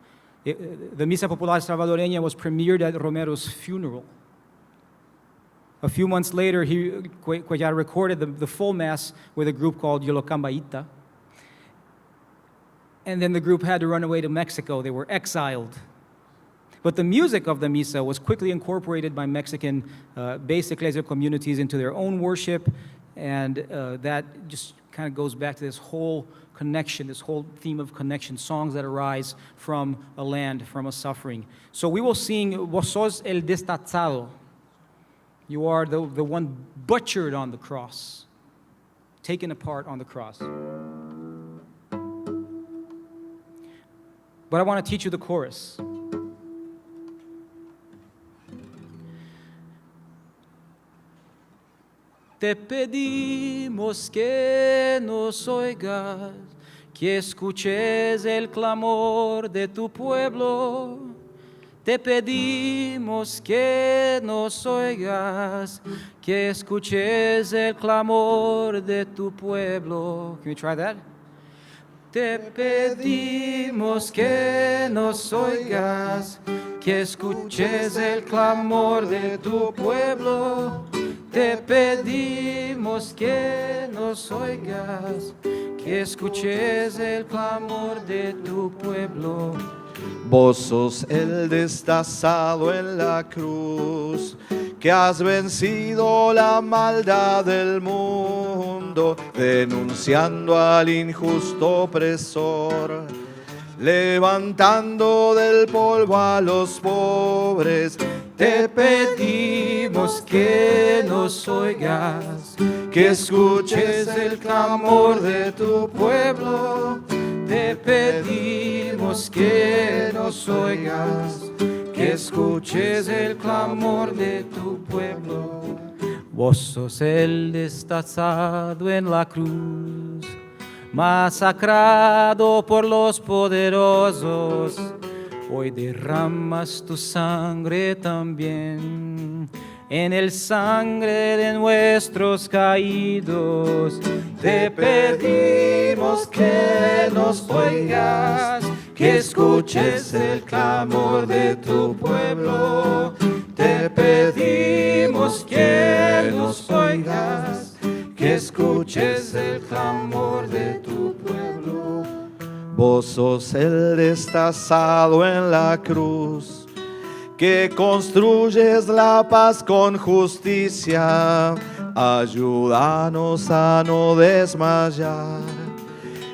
A: The Misa Popular Salvadoreña was premiered at Romero's funeral. A few months later, Cuellar recorded the full Mass with a group called Yolocambaita. And then the group had to run away to Mexico. They were exiled. But the music of the Misa was quickly incorporated by Mexican base ecclesial communities into their own worship, and that just kind of goes back to this whole connection, this whole theme of connection, songs that arise from a land, from a suffering. So we will sing Vos sos el destazado. You are the one butchered on the cross, taken apart on the cross. But I want to teach you the chorus.
C: Te pedimos que nos oigas, que escuches el clamor de tu pueblo.
A: Te pedimos que nos oigas, que escuches el clamor de tu pueblo. Can we try that? Te pedimos que nos oigas, que escuches el clamor de tu pueblo. Te pedimos que nos oigas, que escuches el clamor de tu pueblo.
B: Vos sos el destazado en la cruz, que has vencido la maldad del mundo, denunciando al injusto opresor, levantando del polvo a los pobres.
A: Te pedimos que nos oigas, que escuches el clamor de tu pueblo. Te pedimos que nos oigas, que escuches el clamor de tu pueblo. Vos sos el destazado en la cruz, masacrado por los poderosos. Hoy derramas tu sangre también en el sangre de nuestros caídos. Te pedimos que nos oigas, que escuches el clamor de tu pueblo. Te pedimos que nos oigas, que escuches el clamor de tu pueblo.
B: Vos sos el destazado en la cruz, que construyes la paz con justicia. Ayúdanos a no desmayar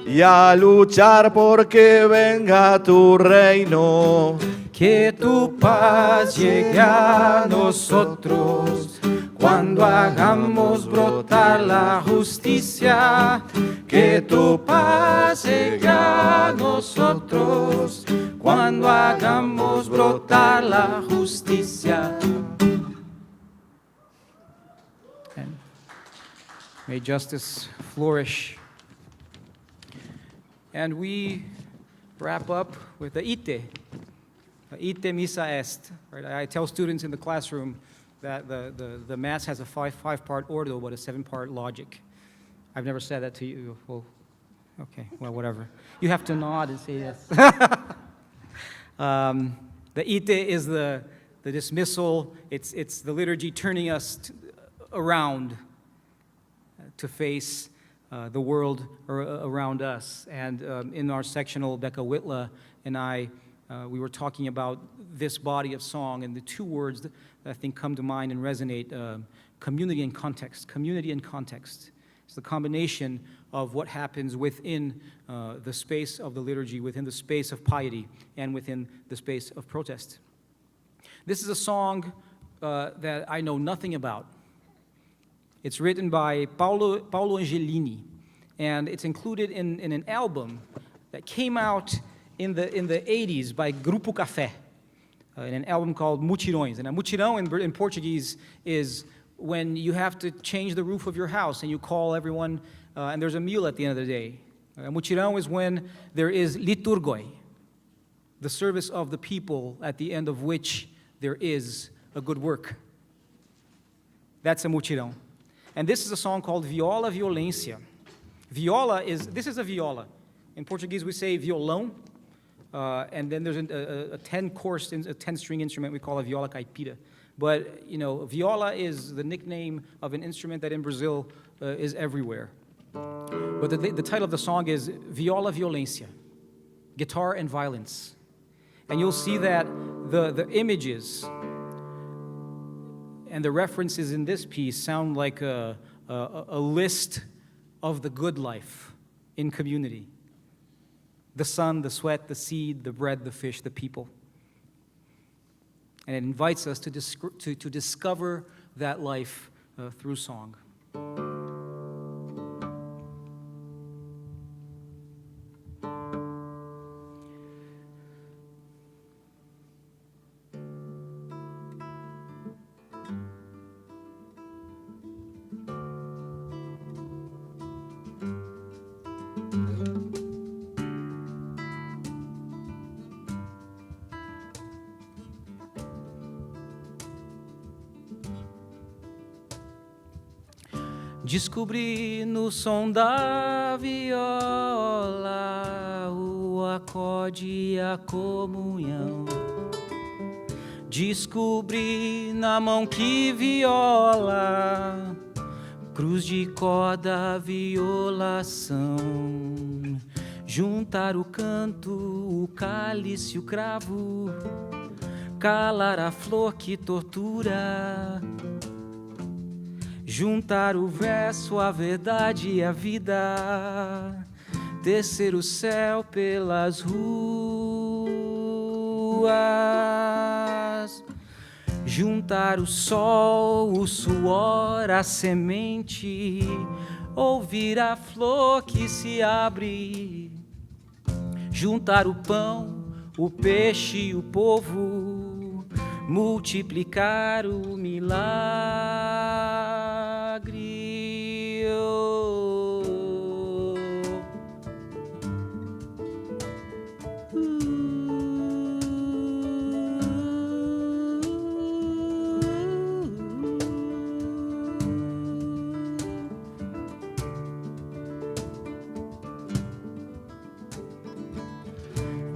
B: y a luchar porque venga tu reino.
A: Que tu paz llegue a nosotros cuando hagamos brotar la justicia. Que tu paz llegue a nosotros cuando hagamos brotar la justicia. And may justice flourish. And we wrap up with the ite. Ite missa est. Right? I tell students in the classroom that the Mass has a five-part ordo, but a 7-part logic. I've never said that to you. Well, okay, well, whatever. You have to nod and say yes. The ite is the dismissal. It's the liturgy turning us around to face the world around us. And in our sectional, Becca Whitla and I, we were talking about this body of song, and the two words that I think come to mind and resonate, community and context. Community and context. It's the combination of what happens within the space of the liturgy, within the space of piety, and within the space of protest. This is a song that I know nothing about. It's written by Paolo Angelini, and it's included in an album that came out in the 80s by Grupo Café, in an album called Mutirões. And a mutirão in Portuguese is when you have to change the roof of your house and you call everyone, and there's a meal at the end of the day. Mutirão is when there is liturgoi, the service of the people at the end of which there is a good work. That's a mutirão. And this is a song called Viola Violência. This is a viola. In Portuguese we say violão, and then there's a 10-string instrument we call a viola caipira. But, viola is the nickname of an instrument that in Brazil is everywhere. But the title of the song is Viola Violência, Guitar and Violence. And you'll see that the images and the references in this piece sound like a list of the good life in community. The sun, the sweat, the seed, the bread, the fish, the people. And it invites us to discover that life through song. Descobri no som da viola o acorde e a comunhão. Descobri na mão que viola, cruz de corda, violação. Juntar o canto, o cálice, o cravo, calar a flor que tortura. Juntar o verso, a verdade e a vida, descer o céu pelas ruas. Juntar o sol, o suor, a semente, ouvir a flor que se abre. Juntar o pão, o peixe e o povo, multiplicar o milagre.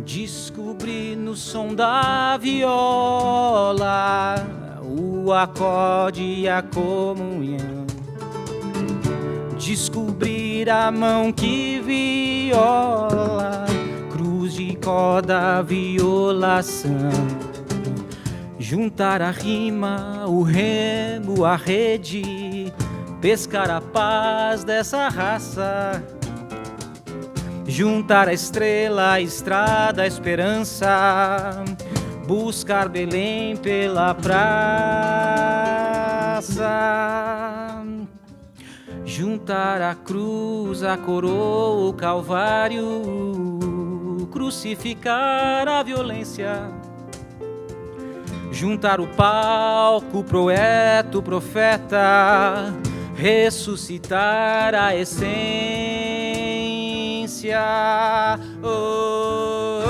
A: Descobri no som da viola o acorde e a comunhão. Descobrir a mão que viola, cruz de corda, violação. Juntar a rima, o remo, a rede, pescar a paz dessa raça. Juntar a estrela, a estrada, a esperança, buscar Belém pela praça. Juntar a cruz, a coroa, o calvário, crucificar a violência. Juntar o palco, o poeta, o profeta, ressuscitar a essência. Oh, oh, oh,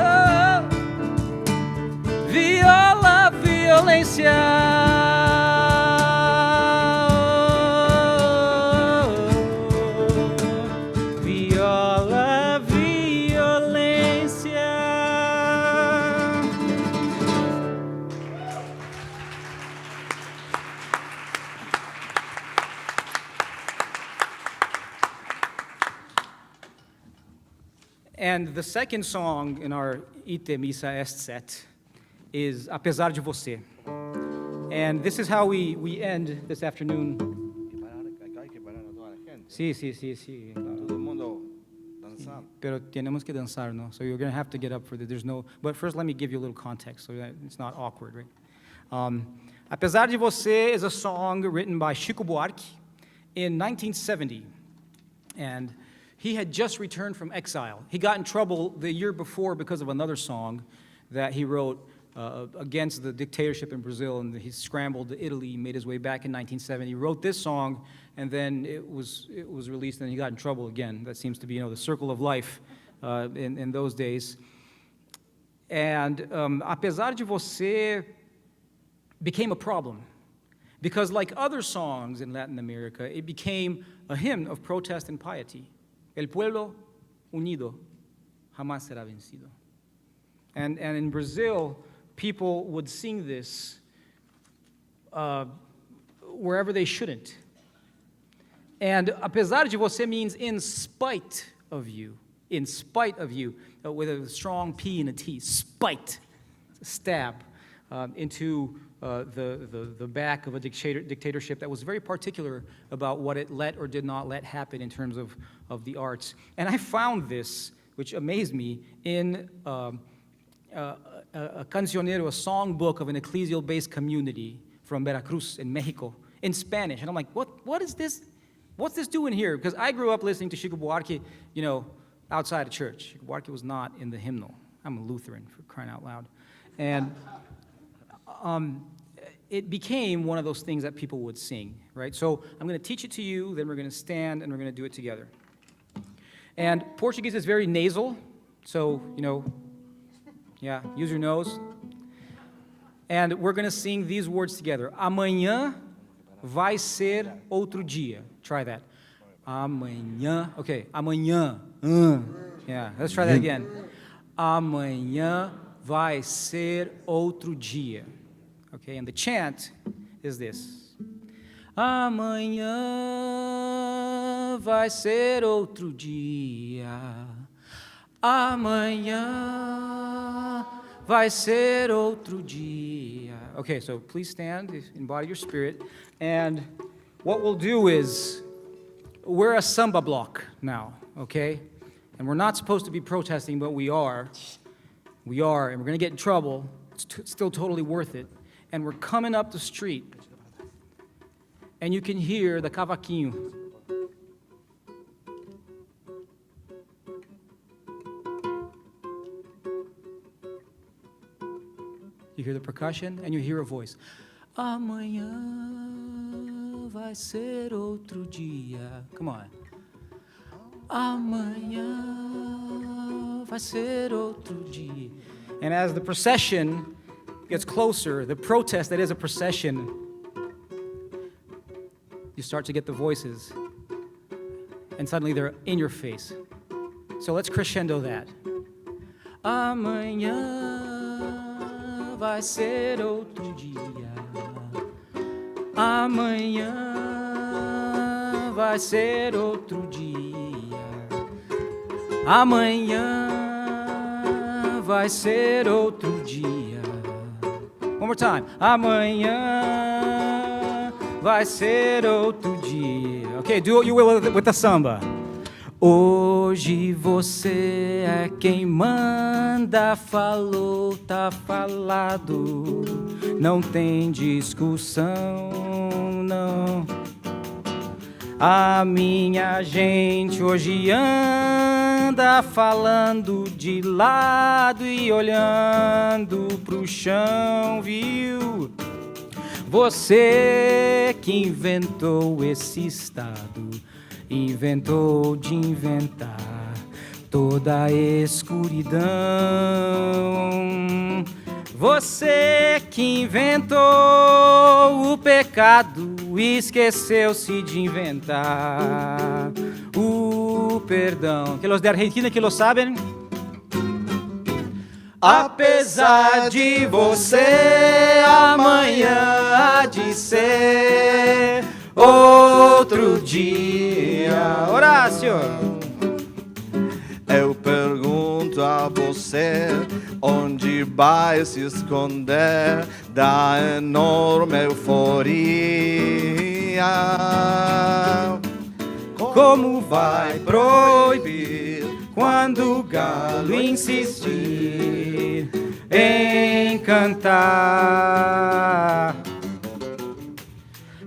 A: oh. Viola, violência. Oh, viola, violência. And the second song in our Ite Missa Est set is Apesar de Você. And this is how we end this afternoon. Sí, sí, sí, sí.
B: Todo el mundo danzando.
A: Pero tenemos que danzar, no? So you're going to have to get up for this. There's no. But first, let me give you a little context so that it's not awkward, right? Apesar de Você is a song written by Chico Buarque in 1970. And he had just returned from exile. He got in trouble the year before because of another song that he wrote against the dictatorship in Brazil, and he scrambled to Italy, made his way back in 1970. He wrote this song, and then it was released, and he got in trouble again. That seems to be, the circle of life in those days. And Apesar de Você became a problem, because like other songs in Latin America, it became a hymn of protest and piety. El pueblo unido jamás será vencido. And in Brazil, people would sing this wherever they shouldn't. And apesar de você means in spite of you, with a strong P and a T, spite, stab into the back of a dictatorship that was very particular about what it let or did not let happen in terms of the arts. And I found this, which amazed me, in a cancionero, a songbook of an ecclesial-based community from Veracruz in Mexico, in Spanish. And I'm like, what is this? What's this doing here? Because I grew up listening to Chico Buarque, outside of church. Chico Buarque was not in the hymnal. I'm a Lutheran, for crying out loud. And it became one of those things that people would sing, right? So I'm going to teach it to you, then we're going to stand, and we're going to do it together. And Portuguese is very nasal, so, use your nose. And we're going to sing these words together. Amanhã vai ser outro dia. Try that. Amanhã. Okay, amanhã. Yeah, let's try that again. Amanhã vai ser outro dia. Okay, and the chant is this. Amanhã vai ser outro dia. Amanhã vai ser outro dia. Okay, so please stand, embody your spirit. And what we'll do is, we're a samba block now, okay? And we're not supposed to be protesting, but we are. We are, and we're going to get in trouble. It's still totally worth it. And we're coming up the street. And you can hear the cavaquinho. You hear the percussion, and you hear a voice. Amanhã vai ser outro dia. Come on. Amanhã vai ser outro dia. And as the procession gets closer, the protest that is a procession, you start to get the voices, and suddenly they're in your face. So let's crescendo that. Amanhã vai ser outro dia. Amanhã vai ser outro dia. Amanhã vai ser outro dia. One more time. Amanhã vai ser outro dia. Okay, do what you will with the samba. Hoje você é quem manda, falou, tá falado. Não tem discussão, não. A minha gente hoje anda falando de lado e olhando pro chão, viu? Você que inventou esse estado, inventou de inventar toda a escuridão. Você que inventou o pecado, esqueceu-se de inventar o perdão. Que los de Argentina que lo saben? Apesar de você, amanhã há de ser outro dia. Horácio.
B: Eu pergunto a você, onde vai se esconder da enorme euforia?
A: Como vai proibir quando o galo insistir em cantar?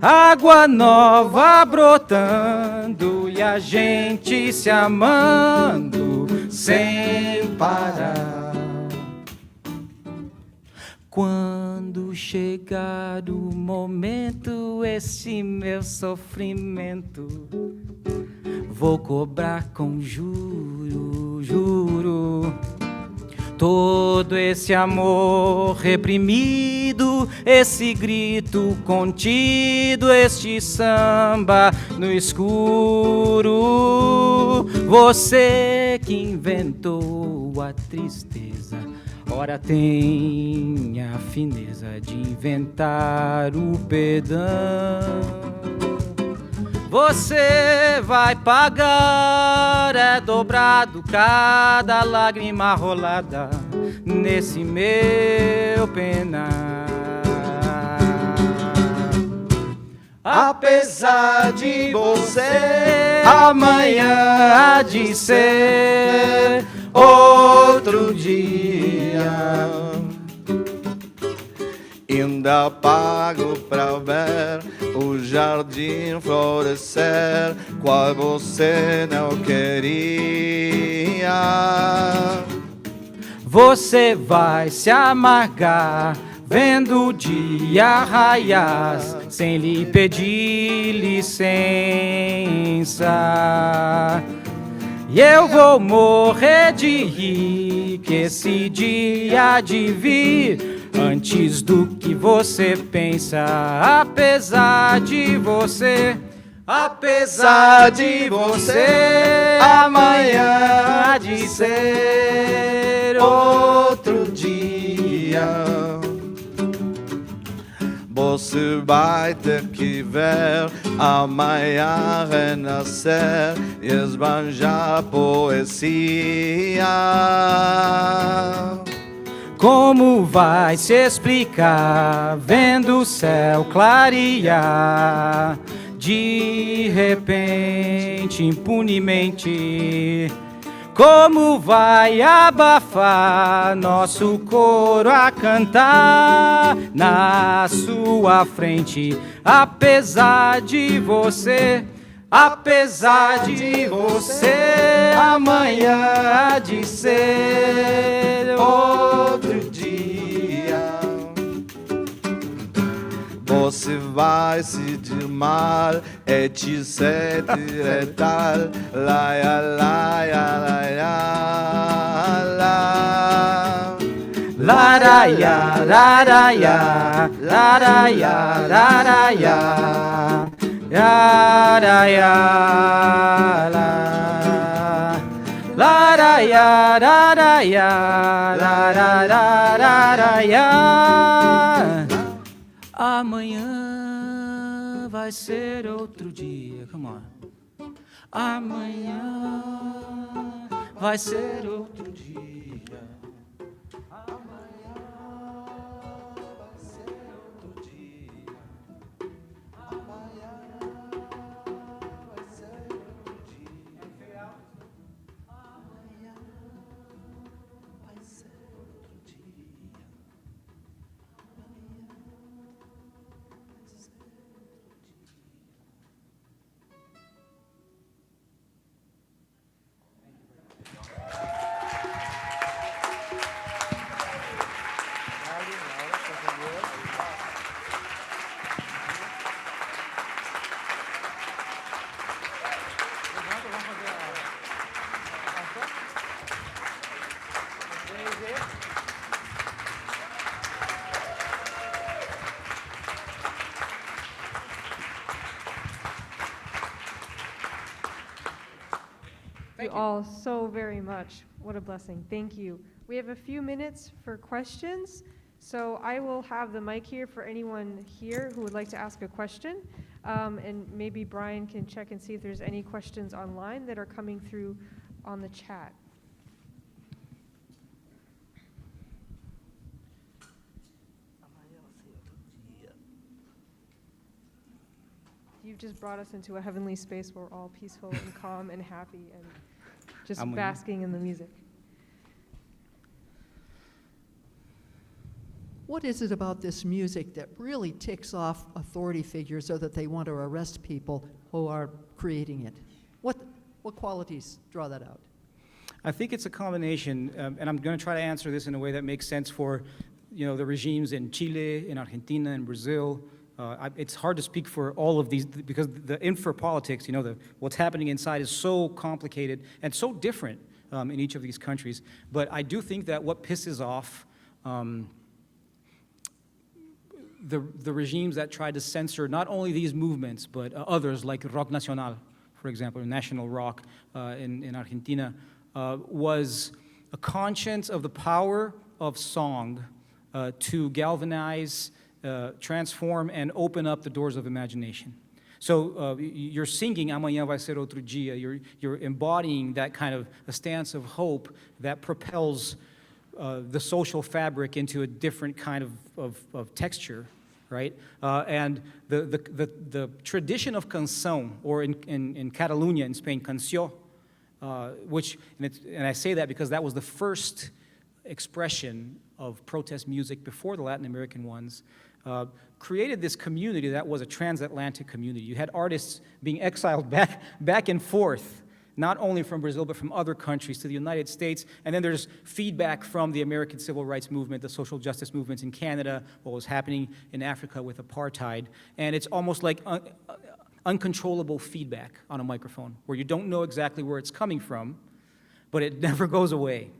A: Água nova brotando e a gente se amando sem parar. Quando chegar o momento, esse meu sofrimento vou cobrar com juro, juro. Todo esse amor reprimido, esse grito contido, este samba no escuro. Você que inventou a tristeza, ora tem a fineza de inventar o perdão. Você vai pagar, é dobrado cada lágrima rolada nesse meu penar.
B: Apesar de você,
A: amanhã há de ser outro dia.
B: Ainda pago pra ver o jardim florescer, qual você não queria.
A: Você vai se amargar vendo o dia raiar, sem lhe pedir licença. E eu vou morrer de rir, que esse dia há de vir,
C: antes do que você pensa, apesar de você, amanhã há de ser outro dia.
B: Você vai ter que ver amanhã renascer e esbanjar poesia.
C: Como vai se explicar vendo o céu clarear de repente, impunemente? Como vai abafar nosso coro a cantar na sua frente? Apesar de você, amanhã há de ser outro dia.
B: Você vai se mal, etc e tal, laia, laia, laia, la.
C: Laraia, laraia, laraia, laraia, laraia, laraia, laraia, laraia. Amanhã vai ser outro dia. Come on. Amanhã vai ser outro dia.
E: You all so very much. What a blessing. Thank you. We have a few minutes for questions, so I will have the mic here for anyone here who would like to ask a question. And maybe Brian can check and see if there's any questions online that are coming through on the chat. You've just brought us into a heavenly space where we're all peaceful and calm and happy and just basking in the music.
F: What is it about this music that really ticks off authority figures so that they want to arrest people who are creating it? What qualities draw that out?
A: I think it's a combination, and I'm going to try to answer this in a way that makes sense for, the regimes in Chile, in Argentina, in Brazil. It's hard to speak for all of these because the infra-politics, what's happening inside is so complicated and so different in each of these countries. But I do think that what pisses off the regimes that try to censor not only these movements, but others like Rock Nacional, for example, national rock in Argentina, was a conscience of the power of song to galvanize, transform, and open up the doors of imagination. So you're singing Amanhã vai ser outro dia. You're embodying that kind of a stance of hope that propels the social fabric into a different kind of texture, right? And the tradition of canção, or in Catalonia in Spain, canció, which, and I say that because that was the first expression of protest music before the Latin American ones, created this community that was a transatlantic community. You had artists being exiled back and forth, not only from Brazil, but from other countries to the United States. And then there's feedback from the American civil rights movement, the social justice movements in Canada, what was happening in Africa with apartheid. And it's almost like uncontrollable feedback on a microphone, where you don't know exactly where it's coming from, but it never goes away.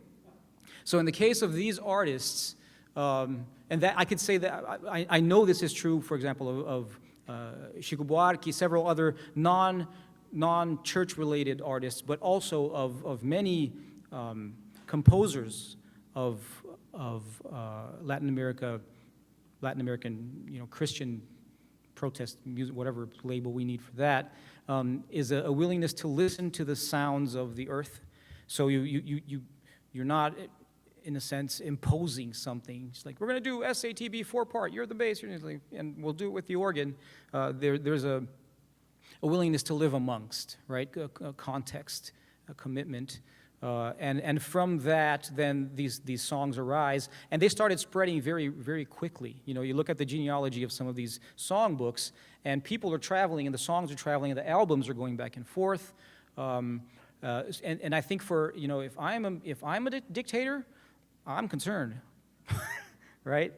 A: So in the case of these artists, and And that I could say that I know this is true, for example, of Chico Buarque, several other non-church related artists, but also of many composers of Latin American, Christian protest music, whatever label we need for that, is a willingness to listen to the sounds of the earth. So you're not, in a sense, imposing something. It's like, we're going to do SATB 4-part, you're the bass, and we'll do it with the organ. There's a willingness to live amongst, right? A context, a commitment. And from that, then these songs arise, and they started spreading very, very quickly. You look at the genealogy of some of these songbooks, and people are traveling, and the songs are traveling, and the albums are going back and forth. And I think for, if I'm a dictator, I'm concerned, right?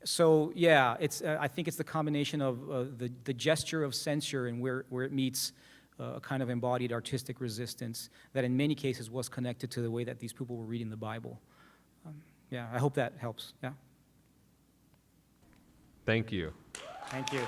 A: So yeah, I think it's the combination of the gesture of censure and where it meets a kind of embodied artistic resistance that in many cases was connected to the way that these people were reading the Bible. Yeah, I hope that helps, yeah.
D: Thank you.
A: Thank you.